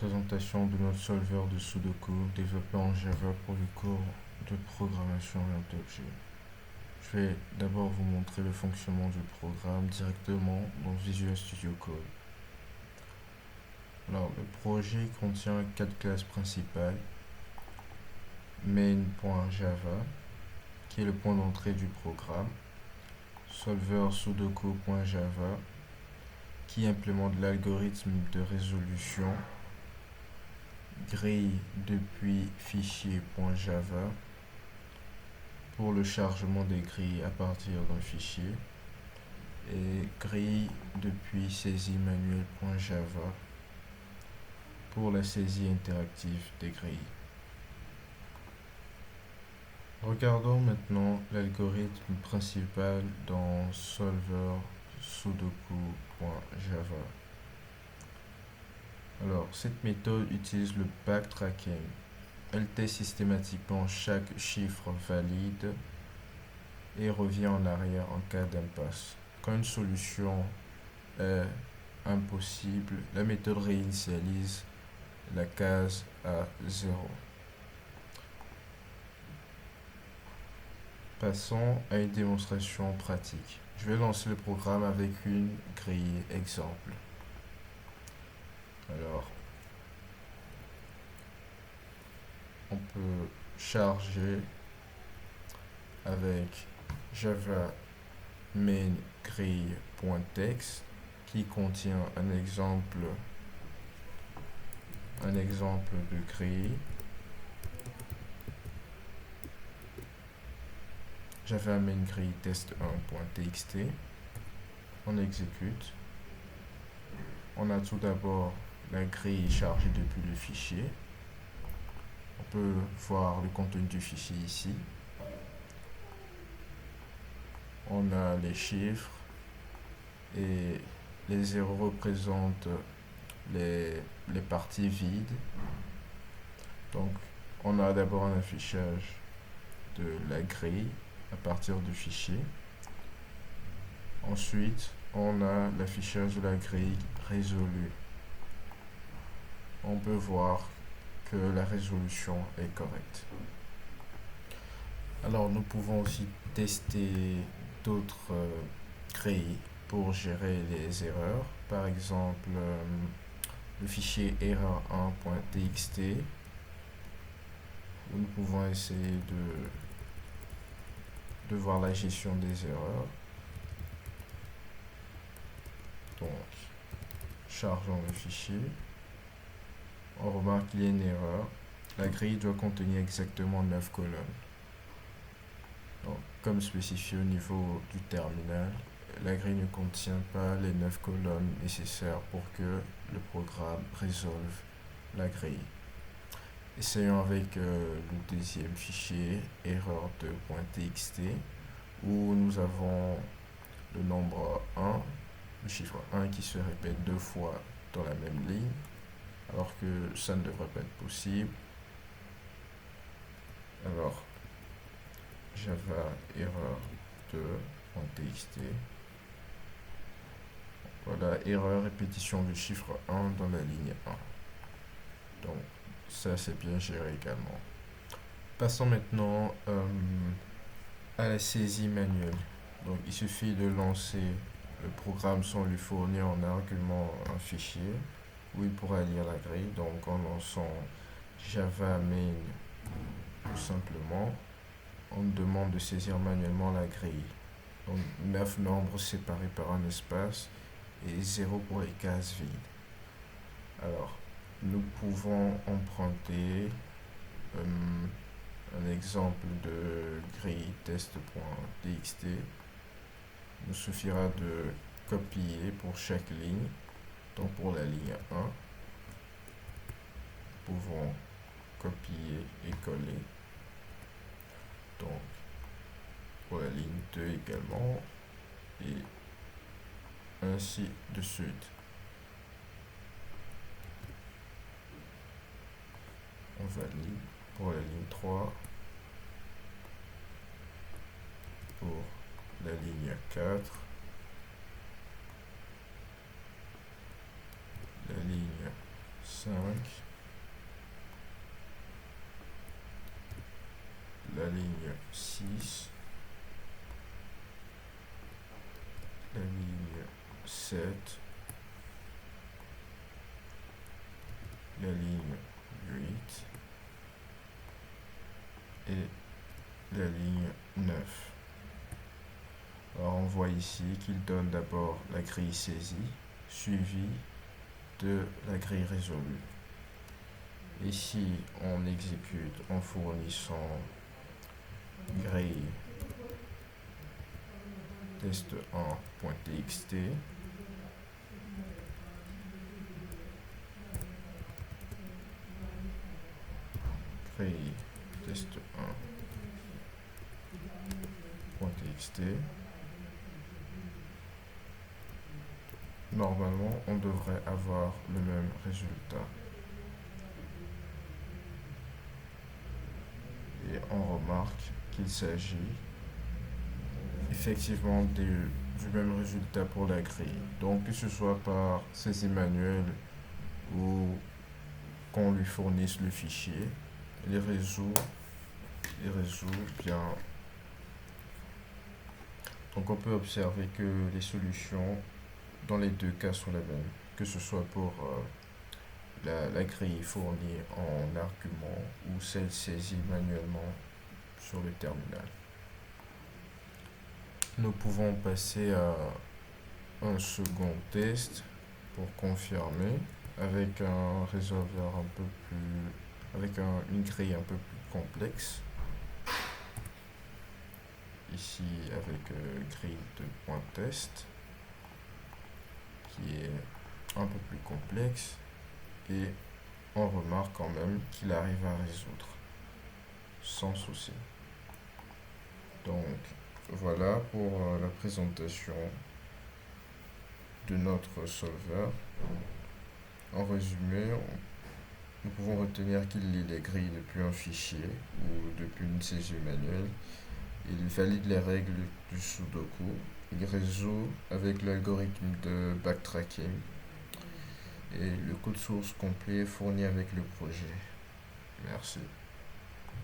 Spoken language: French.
Présentation de notre solveur de Sudoku développé en Java pour le cours de programmation orientée objet. Je vais d'abord vous montrer le fonctionnement du programme directement dans Visual Studio Code. Alors, le projet contient 4 classes principales. Main.java, qui est le point d'entrée du programme. Solver Sudoku.java, qui implémente l'algorithme de résolution. Grille depuis fichier.java pour le chargement des grilles à partir d'un fichier et grille depuis saisie manuelle.java pour la saisie interactive des grilles. Regardons maintenant l'algorithme principal dans solver sudoku.java. Alors, cette méthode utilise le backtracking. Elle teste systématiquement chaque chiffre valide et revient en arrière en cas d'impasse. Quand une solution est impossible, la méthode réinitialise la case à 0. Passons à une démonstration pratique. Je vais lancer le programme avec une grille exemple. Alors, on peut charger avec java main grille.text qui contient un exemple de grille. Java main grille test1.txt. On exécute. On a tout d'abord la grille chargée depuis le fichier. On peut voir le contenu du fichier ici. On a les chiffres et les zéros représentent les parties vides. Donc, on a d'abord un affichage de la grille à partir du fichier. Ensuite, on a l'affichage de la grille résolue. On peut voir que la résolution est correcte. Alors, nous pouvons aussi tester d'autres grilles pour gérer les erreurs. Par exemple, le fichier erreur1.txt où nous pouvons essayer de voir la gestion des erreurs. Donc, chargeons le fichier. On remarque qu'il y a une erreur. La grille doit contenir exactement 9 colonnes. Donc, comme spécifié au niveau du terminal, la grille ne contient pas les 9 colonnes nécessaires pour que le programme résolve la grille. Essayons avec le deuxième fichier, erreur2.txt, où nous avons le nombre 1, le chiffre 1 qui se répète 2 fois dans la même ligne, alors que ça ne devrait pas être possible. Alors, java erreur2.txt. Voilà, erreur, répétition du chiffre 1 dans la ligne 1. Donc, ça c'est bien géré également. Passons maintenant à la saisie manuelle. Donc, il suffit de lancer le programme sans lui fournir en argument un fichier où il pourra lire la grille. Donc, en lançant java main, tout simplement, on demande de saisir manuellement la grille. Donc, 9 nombres séparés par un espace et 0 pour les cases vides. Alors, nous pouvons emprunter un exemple de grille test.txt. Il nous suffira de copier pour chaque ligne. Donc, pour la ligne 1, nous pouvons copier et coller. Donc, pour la ligne 2 également, et ainsi de suite. On valide pour la ligne 3, pour la ligne 4, la ligne 5, la ligne 6, la ligne 7, la ligne 8 et la ligne 9. Alors on voit ici qu'il donne d'abord la grille saisie, suivie de la grille résolue. Ici, on exécute en fournissant grille test1.txt, grille test1.txt. Normalement, on devrait avoir le même résultat. Et on remarque qu'il s'agit effectivement du même résultat pour la grille. Donc, que ce soit par saisie manuelle ou qu'on lui fournisse le fichier, il résout bien. Donc, on peut observer que les solutions dans les deux cas sont les mêmes, que ce soit pour la grille fournie en argument ou celle saisie manuellement sur le terminal. Nous pouvons passer à un second test pour confirmer avec un résolveur un peu plus, avec une grille un peu plus complexe. Ici avec grille de point test qui est un peu plus complexe et on remarque quand même qu'il arrive à résoudre sans souci. Donc voilà pour la présentation de notre solver. En résumé, nous pouvons retenir qu'il lit les grilles depuis un fichier ou depuis une saisie manuelle. Il valide les règles du Sudoku. Il résout avec l'algorithme de backtracking. Et le code source complet est fourni avec le projet. Merci.